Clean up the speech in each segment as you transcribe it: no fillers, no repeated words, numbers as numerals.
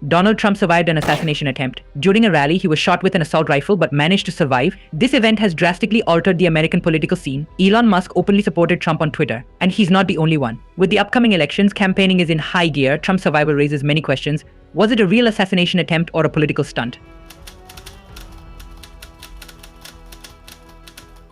Donald Trump survived an assassination attempt. During a rally, he was shot with an assault rifle but managed to survive. This event has drastically altered the American political scene. Elon Musk openly supported Trump on Twitter, and he's not the only one. With the upcoming elections, campaigning is in high gear. Trump's survival raises many questions. Was it a real assassination attempt or a political stunt?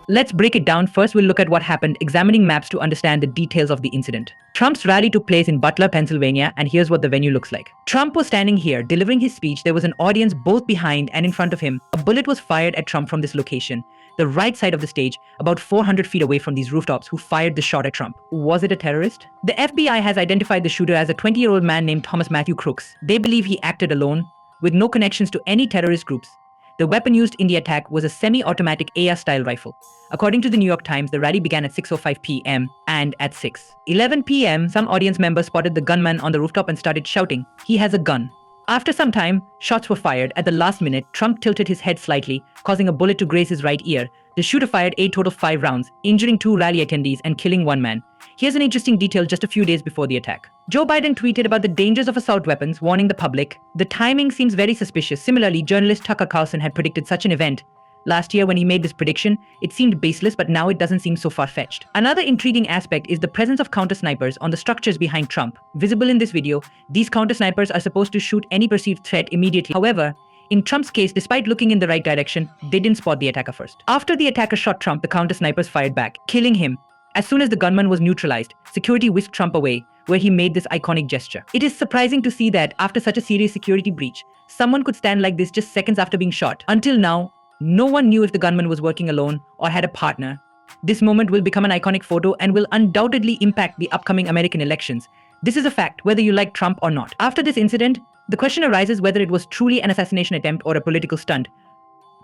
Let's break it down. First, we'll look at what happened, examining maps to understand the details of the incident. Trump's rally took place in Butler, Pennsylvania, and here's what the venue looks like. Trump was standing here, delivering his speech. There was an audience both behind and in front of him. A bullet was fired at Trump from this location, the right side of the stage, about 400 feet away from these rooftops. Who fired the shot at Trump? Was it a terrorist? The FBI has identified the shooter as a 20-year-old man named Thomas Matthew Crooks. They believe he acted alone, with no connections to any terrorist groups. The weapon used in the attack was a semi-automatic AR-style rifle. According to the New York Times, the rally began at 6:05 p.m. and at 6:11 p.m., some audience members spotted the gunman on the rooftop and started shouting, "He has a gun." After some time, shots were fired. At the last minute, Trump tilted his head slightly, causing a bullet to graze his right ear. The shooter fired a total of 5 rounds, injuring 2 rally attendees and killing 1 man. Here's an interesting detail just a few days before the attack. Joe Biden tweeted about the dangers of assault weapons, warning the public. The timing seems very suspicious. Similarly, journalist Tucker Carlson had predicted such an event. Last year when he made this prediction, it seemed baseless, but now it doesn't seem so far-fetched. Another intriguing aspect is the presence of counter-snipers on the structures behind Trump. Visible in this video, these counter-snipers are supposed to shoot any perceived threat immediately. However, in Trump's case, despite looking in the right direction, they didn't spot the attacker first. After the attacker shot Trump, the counter-snipers fired back, killing him. As soon as the gunman was neutralized, security whisked Trump away, where he made this iconic gesture. It is surprising to see that after such a serious security breach, someone could stand like this just seconds after being shot. Until now, no one knew if the gunman was working alone or had a partner. This moment will become an iconic photo and will undoubtedly impact the upcoming American elections. This is a fact, whether you like Trump or not. After this incident, the question arises whether it was truly an assassination attempt or a political stunt.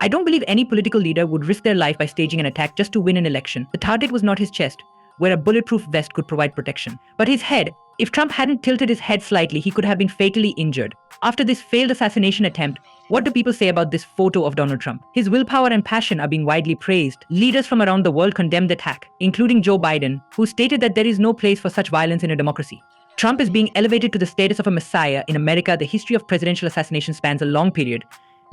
I don't believe any political leader would risk their life by staging an attack just to win an election. The target was not his chest, where a bulletproof vest could provide protection, but his head. If Trump hadn't tilted his head slightly, he could have been fatally injured. After this failed assassination attempt, what do people say about this photo of Donald Trump? His willpower and passion are being widely praised. Leaders from around the world condemned the attack, including Joe Biden, who stated that there is no place for such violence in a democracy. Trump is being elevated to the status of a messiah. In America, the history of presidential assassination spans a long period.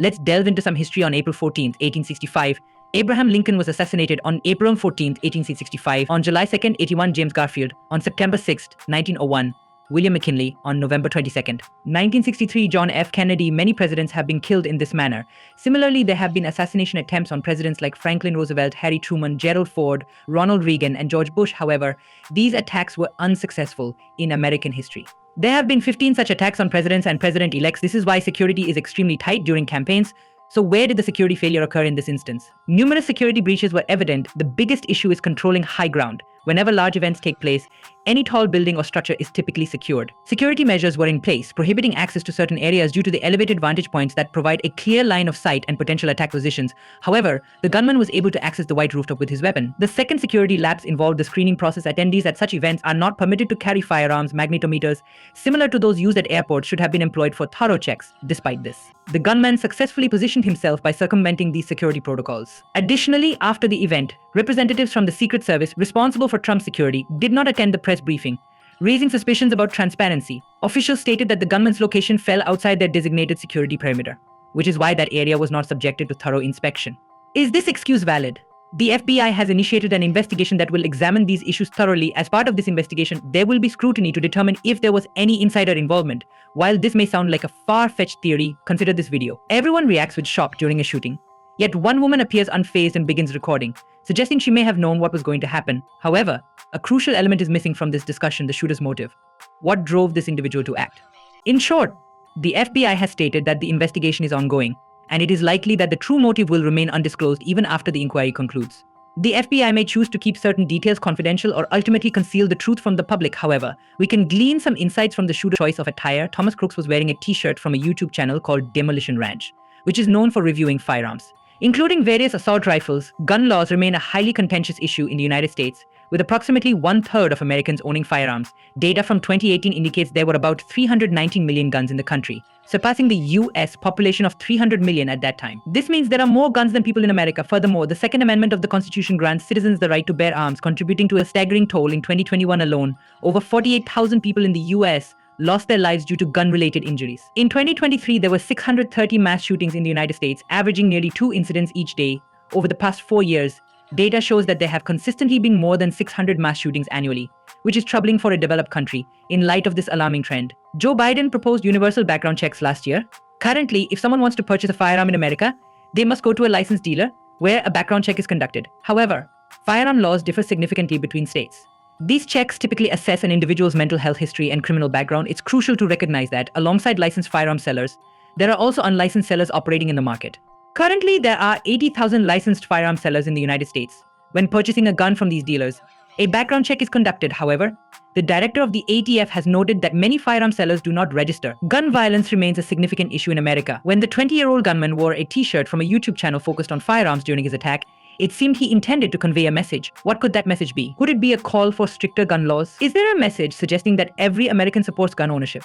Let's delve into some history. On April 14, 1865, Abraham Lincoln was assassinated. On April 14, 1865. On July 2, 81, James Garfield. On September 6, 1901, William McKinley. On November 22, 1963, John F. Kennedy. Many presidents have been killed in this manner. Similarly, there have been assassination attempts on presidents like Franklin Roosevelt, Harry Truman, Gerald Ford, Ronald Reagan, and George Bush. However, these attacks were unsuccessful in American history. There have been 15 such attacks on presidents and president-elects. This is why security is extremely tight during campaigns. So where did the security failure occur in this instance? Numerous security breaches were evident. The biggest issue is controlling high ground. Whenever large events take place, any tall building or structure is typically secured. Security measures were in place, prohibiting access to certain areas due to the elevated vantage points that provide a clear line of sight and potential attack positions. However, the gunman was able to access the white rooftop with his weapon. The second security lapse involved the screening process. Attendees at such events are not permitted to carry firearms. Magnetometers, similar to those used at airports, should have been employed for thorough checks. Despite this, the gunman successfully positioned himself by circumventing these security protocols. Additionally, after the event, representatives from the Secret Service responsible for Trump's security did not attend the press briefing, raising suspicions about transparency. Officials stated that the gunman's location fell outside their designated security perimeter, which is why that area was not subjected to thorough inspection. Is this excuse valid? The FBI has initiated an investigation that will examine these issues thoroughly. As part of this investigation, there will be scrutiny to determine if there was any insider involvement. While this may sound like a far-fetched theory, consider this video. Everyone reacts with shock during a shooting. Yet one woman appears unfazed and begins recording, suggesting she may have known what was going to happen. However, a crucial element is missing from this discussion: the shooter's motive. What drove this individual to act? In short, the FBI has stated that the investigation is ongoing, and it is likely that the true motive will remain undisclosed even after the inquiry concludes. The FBI may choose to keep certain details confidential or ultimately conceal the truth from the public. However, we can glean some insights from the shooter's choice of attire. Thomas Crooks was wearing a t-shirt from a YouTube channel called Demolition Ranch, which is known for reviewing firearms, including various assault rifles. Gun laws remain a highly contentious issue in the United States, with approximately 1/3 of Americans owning firearms. Data from 2018 indicates there were about 319 million guns in the country, surpassing the US population of 300 million at that time. This means there are more guns than people in America. Furthermore, the Second Amendment of the Constitution grants citizens the right to bear arms, contributing to a staggering toll. In 2021 alone, over 48,000 people in the US lost their lives due to gun-related injuries. In 2023, there were 630 mass shootings in the United States, averaging nearly 2 incidents each day. Over the past 4 years, data shows that there have consistently been more than 600 mass shootings annually, which is troubling for a developed country. In light of this alarming trend, Joe Biden proposed universal background checks last year. Currently, if someone wants to purchase a firearm in America, they must go to a licensed dealer where a background check is conducted. However, firearm laws differ significantly between states. These checks typically assess an individual's mental health history and criminal background. It's crucial to recognize that, alongside licensed firearm sellers, there are also unlicensed sellers operating in the market. Currently, there are 80,000 licensed firearm sellers in the United States. When purchasing a gun from these dealers, a background check is conducted. However, the director of the ATF has noted that many firearm sellers do not register. Gun violence remains a significant issue in America. When the 20-year-old gunman wore a t-shirt from a YouTube channel focused on firearms during his attack, it seemed he intended to convey a message. What could that message be? Could it be a call for stricter gun laws? Is there a message suggesting that every American supports gun ownership?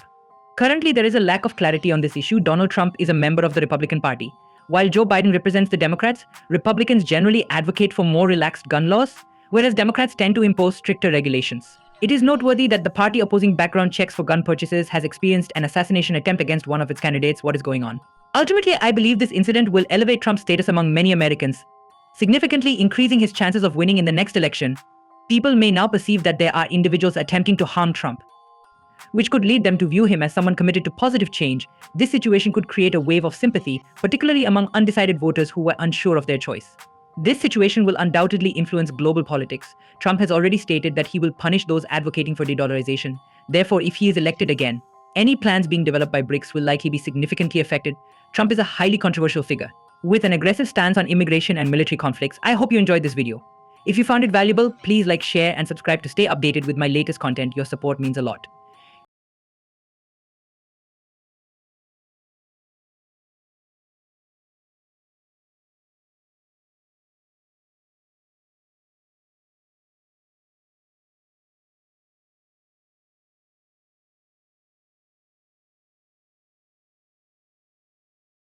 Currently, there is a lack of clarity on this issue. Donald Trump is a member of the Republican Party. While Joe Biden represents the Democrats, Republicans generally advocate for more relaxed gun laws, whereas Democrats tend to impose stricter regulations. It is noteworthy that the party opposing background checks for gun purchases has experienced an assassination attempt against one of its candidates. What is going on? Ultimately, I believe this incident will elevate Trump's status among many Americans, significantly increasing his chances of winning in the next election. People may now perceive that there are individuals attempting to harm Trump, which could lead them to view him as someone committed to positive change. This situation could create a wave of sympathy, particularly among undecided voters who were unsure of their choice. This situation will undoubtedly influence global politics. Trump has already stated that he will punish those advocating for de-dollarization. Therefore, if he is elected again, any plans being developed by BRICS will likely be significantly affected. Trump is a highly controversial figure, with an aggressive stance on immigration and military conflicts. I hope you enjoyed this video. If you found it valuable, please like, share, and subscribe to stay updated with my latest content. Your support means a lot.